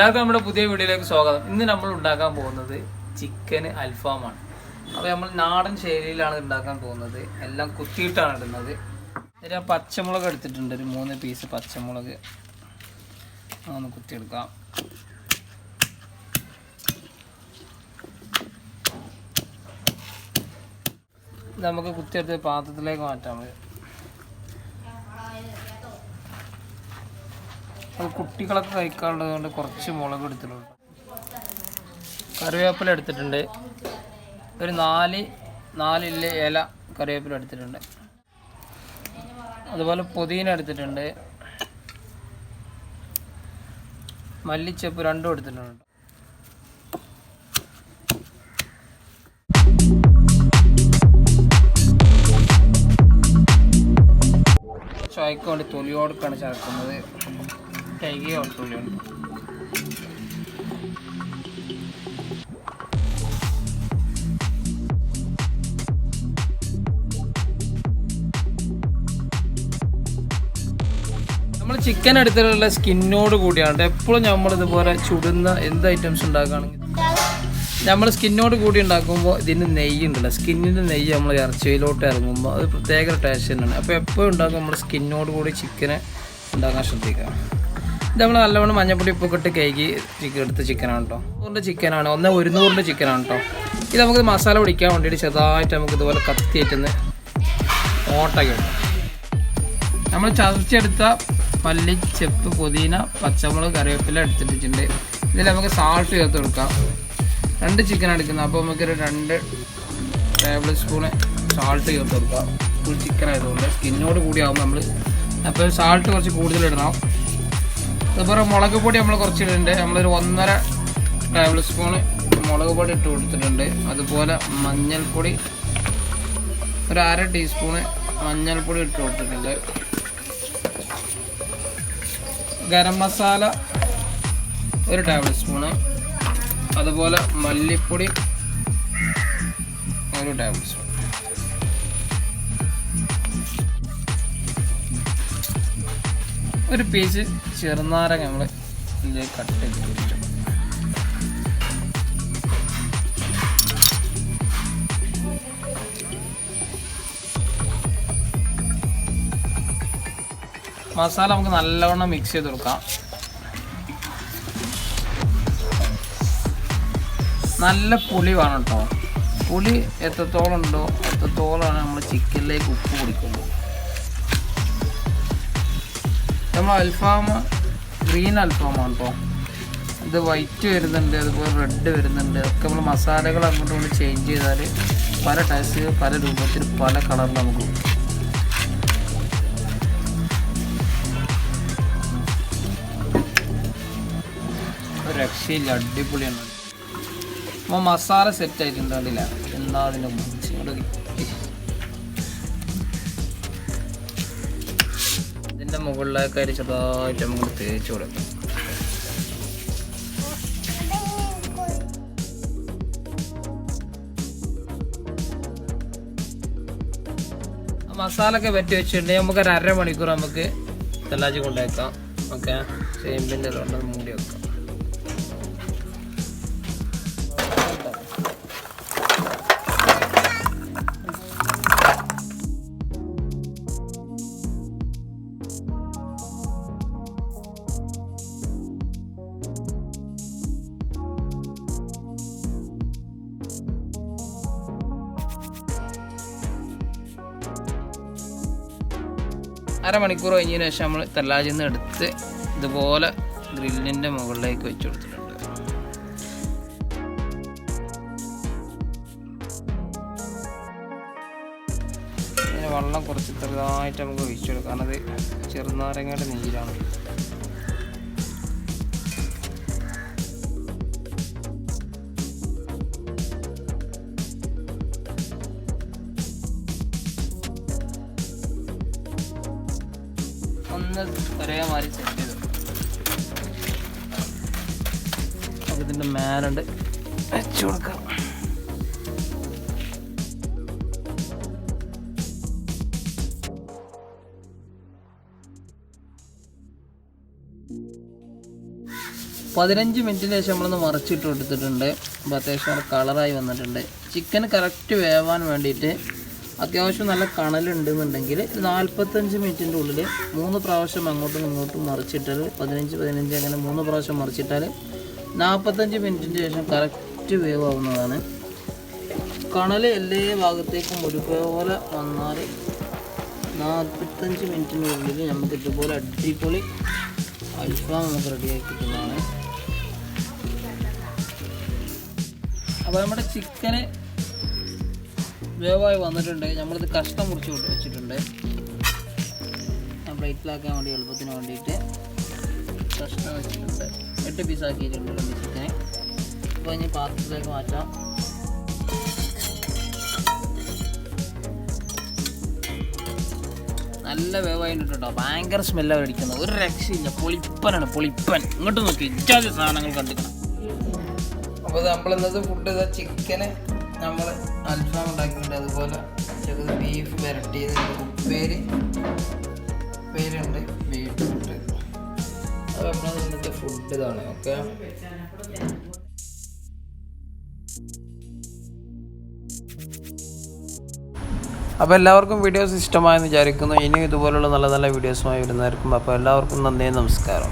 എല്ലാവർക്കും നമ്മുടെ പുതിയ വീഡിയോയിലേക്ക് സ്വാഗതം. ഇന്ന് നമ്മൾ ഉണ്ടാക്കാൻ പോകുന്നത് ചിക്കൻ അൽഫാമാണ്. അപ്പോൾ നമ്മൾ നാടൻ ശൈലിയിലാണ് ഉണ്ടാക്കാൻ പോകുന്നത്. എല്ലാം കുത്തിയിട്ടാണ് ഇടുന്നത്. ഞാൻ പച്ചമുളക് എടുത്തിട്ടുണ്ട്, ഒരു 3 പീസ് പച്ചമുളക് ഒന്ന് കുത്തിയെടുക്കാം. നമുക്ക് കുത്തിയെടുത്ത് പാത്രത്തിലേക്ക് മാറ്റാൻ മതി. അത് കുട്ടികളൊക്കെ കഴിക്കാനുള്ളത് കൊണ്ട് കുറച്ച് മുളക് എടുത്തിട്ടുണ്ട്. കറിവേപ്പില എടുത്തിട്ടുണ്ട്, ഒരു 4 ഇല കറിവേപ്പില എടുത്തിട്ടുണ്ട്. അതുപോലെ പുതിന എടുത്തിട്ടുണ്ട്, മല്ലിച്ചപ്പ് 2 എടുത്തിട്ടുണ്ട്. ചായക്ക് വേണ്ടി തൊലിയോടൊക്കെയാണ് ചേർക്കുന്നത്. കൈകയോ തൊലിയുണ്ട്. നമ്മൾ ചിക്കൻ എടുത്തിട്ടുള്ള സ്കിന്നോട് കൂടിയാണ്. എപ്പോഴും നമ്മളിതുപോലെ ചുടുന്ന എന്ത് ഐറ്റംസ് ഉണ്ടാക്കുകയാണെങ്കിൽ നമ്മൾ സ്കിന്നോട് കൂടി ഉണ്ടാക്കുമ്പോൾ ഇതിന് നെയ്യ് ഉണ്ടല്ലോ, സ്കിന്നിൻ്റെ നെയ്യ് നമ്മൾ ഇറച്ചിയിലോട്ട് ഇറങ്ങുമ്പോൾ അത് പ്രത്യേക ടേസ്റ്റ് തന്നെയാണ്. അപ്പോൾ എപ്പോഴും ഉണ്ടാക്കും നമ്മൾ സ്കിന്നോട് കൂടി ചിക്കനെ ഉണ്ടാക്കാൻ ശ്രദ്ധിക്കുക. ഇത് നമ്മൾ നല്ലവണ്ണം മഞ്ഞപ്പൊടി ഉപ്പൊക്കെ ഇട്ട് കഴുകി എടുത്ത ചിക്കനാണ് കേട്ടോ. 100 ചിക്കനാണ്, 100 ചിക്കനാണ് കേട്ടോ. ഇത് നമുക്ക് മസാല പിടിക്കാൻ വേണ്ടിയിട്ട് ചെറുതായിട്ട് നമുക്ക് ഇതുപോലെ കത്തിയേറ്റുന്ന ഓട്ടൊക്കെ ഉണ്ട്. നമ്മൾ ചതച്ചെടുത്ത മല്ലിച്ചപ്പ്, പുതിന, പച്ചമുളക്, കറിവേപ്പില എടുത്തിട്ടുണ്ട്. ഇതിൽ നമുക്ക് സാൾട്ട് ചേർത്ത് കൊടുക്കാം. 2 ചിക്കൻ എടുക്കുന്നത്, അപ്പോൾ നമുക്കൊരു 2 ടേബിൾ സ്പൂണ് സാൾട്ട് ചേർത്ത് കൊടുക്കാം. ഫുൾ ചിക്കൻ ആയതുകൊണ്ട് സ്കിന്നോട് കൂടിയാകുമ്പോൾ നമ്മൾ അപ്പോൾ സാൾട്ട് കുറച്ച് കൂടുതലിടണം. അതുപോലെ മുളക് പൊടി നമ്മൾ കുറച്ച് ഇടുന്നുണ്ട്. നമ്മളൊരു 1.5 ടേബിൾ സ്പൂണ് മുളക് പൊടി ഇട്ട് കൊടുത്തിട്ടുണ്ട്. അതുപോലെ മഞ്ഞൾപ്പൊടി ഒരു 1/2 ടീസ്പൂണ് മഞ്ഞൾപ്പൊടി ഇട്ട് കൊടുത്തിട്ടുണ്ട്. ഗരം മസാല 1 ടേബിൾ സ്പൂണ്, അതുപോലെ മല്ലിപ്പൊടി 1 ടേബിൾ സ്പൂൺ. ഒരു പീസ് ചെറുനാരങ്ങ നമ്മൾ ഇതിലേക്ക് കട്ട് ചെയ്ത് വെച്ചു. മസാല നമുക്ക് നല്ലവണ്ണം മിക്സ് ചെയ്ത് കൊടുക്കാം. നല്ല പുളി വേണം കേട്ടോ. പുളി എത്രത്തോളം ഉണ്ടോ അത്രത്തോളമാണ് നമ്മൾ ചിക്കനിലേക്ക് ഉപ്പ് പിടിക്കുമ്പോൾ. നമ്മൾ അൽഫാം ഗ്രീൻ അൽഫാമാണ് കേട്ടോ. ഇത് വൈറ്റ് വരുന്നുണ്ട്, അതുപോലെ റെഡ് വരുന്നുണ്ട്. ഒക്കെ നമ്മൾ മസാലകൾ അങ്ങോട്ട് കൊണ്ട് ചേഞ്ച് ചെയ്താൽ പല ടേസ്റ്റ്, പല രൂപത്തിൽ, പല കളറിൽ നമുക്ക് കിട്ടും. ഒരു രക്ഷയില്ല, അടിപൊളിയാണ്. അപ്പോൾ മസാല സെറ്റ് ആയിട്ടുണ്ടല്ല, എന്താ അതിൻ്റെ ഇതിൻ്റെ മുകളിലേക്കായിട്ട് ചെറുതായിട്ട് നമുക്ക് തേച്ച് കൊടുക്കാം. മസാല ഒക്കെ പറ്റി വെച്ചിട്ടുണ്ടെങ്കിൽ നമുക്ക് ഒരു 1/2 മണിക്കൂർ നമുക്ക് തെല്ലാച്ചി കൊണ്ടുവയ്ക്കാം. ഓക്കെ, ചേമ്പിൻ്റെ കൊണ്ട് മൂടി വെക്കാം. അരമണിക്കൂർ കഴിഞ്ഞതിന് ശേഷം നമ്മൾ തെല്ലാജിൽ നിന്ന് എടുത്ത് ഇതുപോലെ ഗ്രില്ലിൻ്റെ മുകളിലേക്ക് വെച്ച് കൊടുത്തിട്ടുണ്ട്. ഇങ്ങനെ വെള്ളം കുറച്ച് ചെറുതായിട്ട് നമുക്ക് ഒഴിച്ചു കൊടുക്കാം, കാരണം അത് ചെറുനാരങ്ങയുടെ നീരാണ്. ഒന്ന് ഒരേമാതിരി സെറ്റ് ചെയ്ത് നമുക്ക് ഇതിൻ്റെ മേലുണ്ട് വെച്ച് കൊടുക്കാം. 15 മിനിറ്റിന് ശേഷം നമ്മളൊന്ന് മറിച്ചിട്ട് എടുത്തിട്ടുണ്ട്. അപ്പോൾ അത്യാവശ്യം കളറായി വന്നിട്ടുണ്ട്. ചിക്കൻ കറക്റ്റ് വേവാൻ വേണ്ടിയിട്ട് അത്യാവശ്യം നല്ല കണലുണ്ടെന്നുണ്ടെങ്കിൽ 45 മിനിറ്റിൻ്റെ ഉള്ളിൽ 3 പ്രാവശ്യം അങ്ങോട്ടും ഇങ്ങോട്ടും മറിച്ചിട്ടാൽ 15 അങ്ങനെ 3 പ്രാവശ്യം മറിച്ചിട്ടാൽ 45 മിനിറ്റിന് ശേഷം കറക്റ്റ് വേവാവുന്നതാണ്. കണൽ എല്ലാ ഭാഗത്തേക്കും ഒരുപോലെ വന്നാൽ 45 മിനിറ്റിനുള്ളിൽ നമുക്ക് ഇതുപോലെ അടിപൊളി അൽഫാം നമുക്ക് റെഡിയാക്കി കിട്ടുന്നതാണ്. അപ്പോൾ നമ്മുടെ ചിക്കന് വേവായി വന്നിട്ടുണ്ട്. നമ്മളിത് കഷ്ണം മുറിച്ച് വെച്ചിട്ടുണ്ട്. പ്ലേറ്റിലാക്കാൻ വേണ്ടി എളുപ്പത്തിന് വേണ്ടിയിട്ട് കഷ്ണം വെച്ചിട്ടുണ്ട്. 8 പീസാക്കിയിട്ടുണ്ട് 2 ചിക്കനെ. അപ്പോൾ ഇനി പാത്രത്തിലേക്ക് മാറ്റാം. നല്ല വേവായിട്ട് കേട്ടോ. ഭയങ്കര സ്മെല്ലാണ് അടിക്കുന്നത്. ഒരു രക്ഷയില്ല. പൊളിപ്പനാണ് പൊളിപ്പൻ. ഇങ്ങോട്ട് നോക്കി ഇച്ചാതി സാധനങ്ങൾ കണ്ടിക്കണം. അപ്പോൾ നമ്മളിന്നത് ഫുഡ് ചെയ്ത ചിക്കന് നമ്മൾ അൽഫാം ഉണ്ടാക്കിയിട്ടുണ്ട്. അതുപോലെ ചെറുത് ബീഫ് വരട്ടിയതുണ്ട്, ഉപ്പേരുണ്ട്, ബീട്രൂട്ട്. അപ്പോൾ നമ്മളത് ഇന്നത്തെ ഫുഡ് ഇതാണ്. ഓക്കെ, അപ്പോൾ എല്ലാവർക്കും വീഡിയോസ് ഇഷ്ടമായെന്ന് വിചാരിക്കുന്നു. ഇനിയും ഇതുപോലുള്ള നല്ല നല്ല വീഡിയോസുമായി വരുന്നതായിരിക്കും. അപ്പോൾ എല്ലാവർക്കും നന്ദി, നമസ്കാരം.